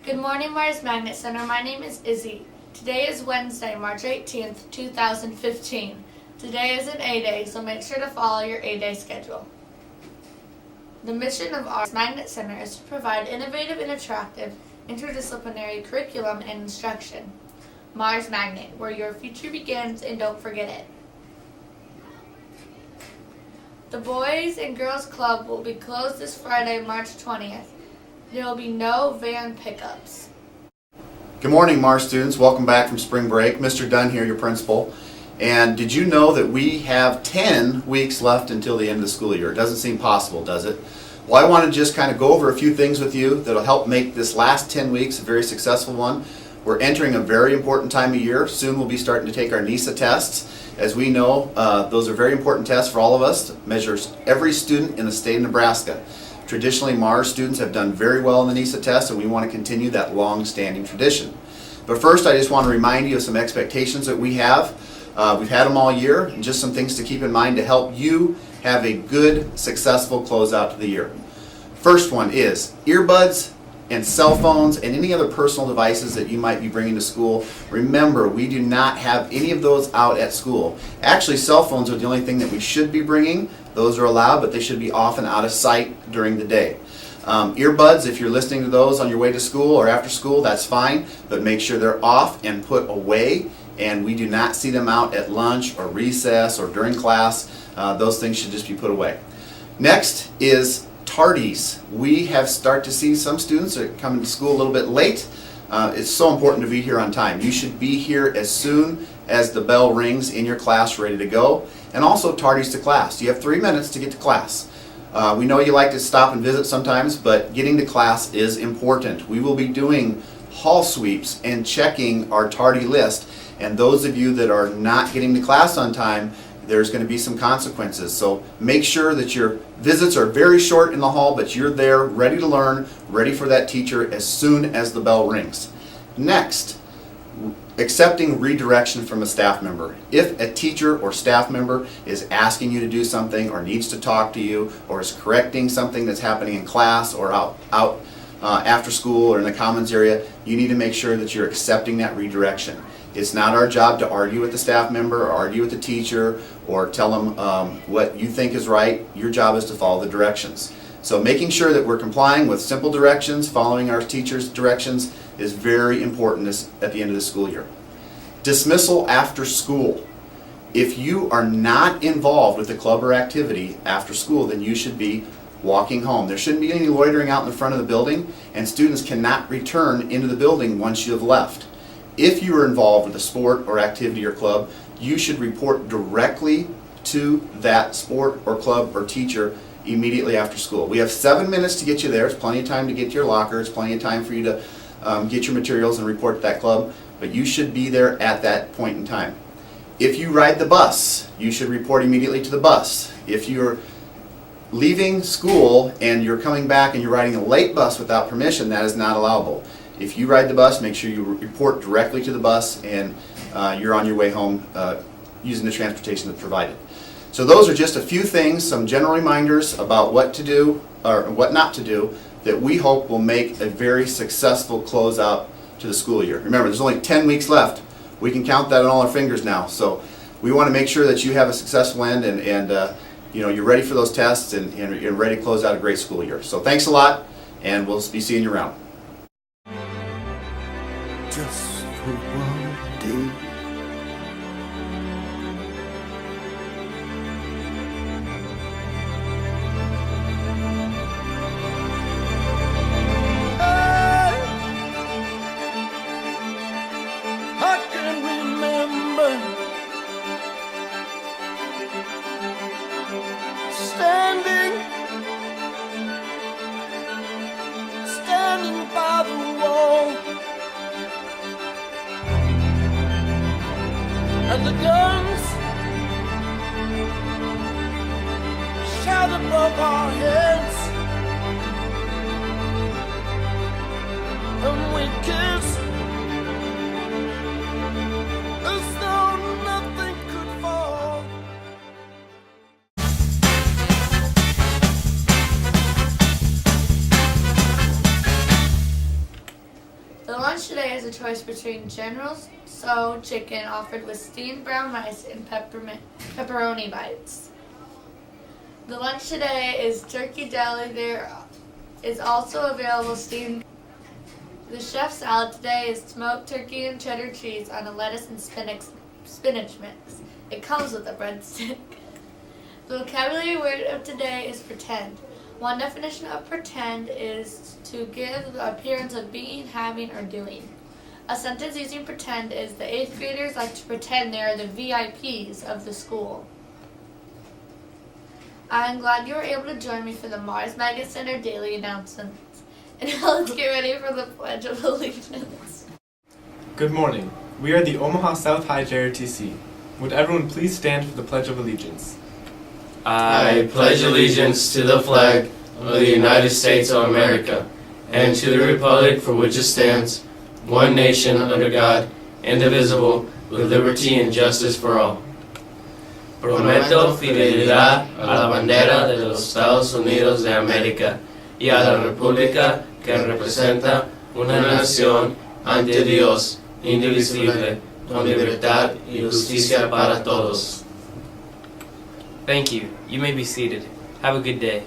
Good morning, Mars Magnet Center. My name is Izzy. Today is Wednesday, March 18th, 2015. Today is an A-Day, so make sure to follow your A-Day schedule. The mission of our Magnet Center is to provide innovative and attractive interdisciplinary curriculum and instruction. Mars Magnet, where your future begins, and don't forget it. The Boys and Girls Club will be closed this Friday, March 20th. There will be no van pickups. Good morning, Mars students. Welcome back from spring break. Mr. Dunn here, your principal. And did you know that we have 10 weeks left until the end of the school year? It doesn't seem possible, does it? Well, I want to just kind of go over a few things with you that will help make this last 10 weeks a very successful one. We're entering a very important time of year. Soon we'll be starting to take our NISA tests. As we know, those are very important tests for all of us. It measures every student in the state of Nebraska. Traditionally, Mars students have done very well in the NISA test, and we want to continue that long-standing tradition. But first, I just want to remind you of some expectations that we have. We've had them all year, and just some things to keep in mind to help you have a good, successful closeout to the year. First one is earbuds and cell phones and any other personal devices that you might be bringing to school. Remember, we do not have any of those out at school. Actually, cell phones are the only thing that we should be bringing. Those are allowed, but they should be off and out of sight during the day. Earbuds, if you're listening to those on your way to school or after school, that's fine, but make sure they're off and put away, and we do not see them out at lunch or recess or during class. Those things should just be put away. Next is tardies. We have started to see some students that are coming to school a little bit late. It's so important to be here on time. You should be here as soon as the bell rings in your class, ready to go. And also tardies to class. You have 3 minutes to get to class. We know you like to stop and visit sometimes, but getting to class is important. We will be doing hall sweeps and checking our tardy list. And those of you that are not getting to class on time, there's going to be some consequences. So make sure that your visits are very short in the hall, but you're there ready to learn, ready for that teacher as soon as the bell rings. Next, accepting redirection from a staff member. If a teacher or staff member is asking you to do something or needs to talk to you or is correcting something that's happening in class or out after school or in the commons area, you need to make sure that you're accepting that redirection. It's not our job to argue with the staff member or argue with the teacher or tell them what you think is right. Your job is to follow the directions. So making sure that we're complying with simple directions, following our teacher's directions, is very important at the end of the school year. Dismissal after school. If you are not involved with the club or activity after school, then you should be walking home. There shouldn't be any loitering out in the front of the building, and students cannot return into the building once you have left. If you are involved with a sport or activity or club, you should report directly to that sport or club or teacher immediately after school. We have 7 minutes to get you there. It's plenty of time to get to your locker. It's plenty of time for you to get your materials and report to that club, but you should be there at that point in time. If you ride the bus, you should report immediately to the bus. If you're leaving school and you're coming back and you're riding a late bus without permission, that is not allowable. If you ride the bus, make sure you report directly to the bus and you're on your way home using the transportation that's provided. So those are just a few things, some general reminders about what to do or what not to do that we hope will make a very successful closeout to the school year. Remember, there's only 10 weeks left. We can count that on all our fingers now. So we want to make sure that you have a successful end and you're ready for those tests and you're ready to close out a great school year. So thanks a lot, and we'll be seeing you around. Just for one day. I can remember standing by the wall, and the guns shout above our heads, and we kiss as though nothing could fall. a choice between General Tso chicken offered with steamed brown rice and pepperoni bites. The lunch today is turkey deli. There is also available steamed. The chef salad today is smoked turkey and cheddar cheese on a lettuce and spinach mix. It comes with a breadstick. The vocabulary word of today is pretend. One definition of pretend is to give the appearance of being, having, or doing. A sentence using pretend is the 8th graders like to pretend they are the VIPs of the school. I'm glad you were able to join me for the Mars Magnet Center daily announcements. And now let's get ready for the Pledge of Allegiance. Good morning. We are the Omaha South High JRTC. Would everyone please stand for the Pledge of Allegiance? I pledge allegiance to the flag of the United States of America and to the republic for which it stands, one nation under God, indivisible, with liberty and justice for all. Prometo fidelidad a la bandera de los Estados Unidos de América y a la república que representa una nación ante Dios, indivisible, con libertad y justicia para todos. Thank you. You may be seated. Have a good day.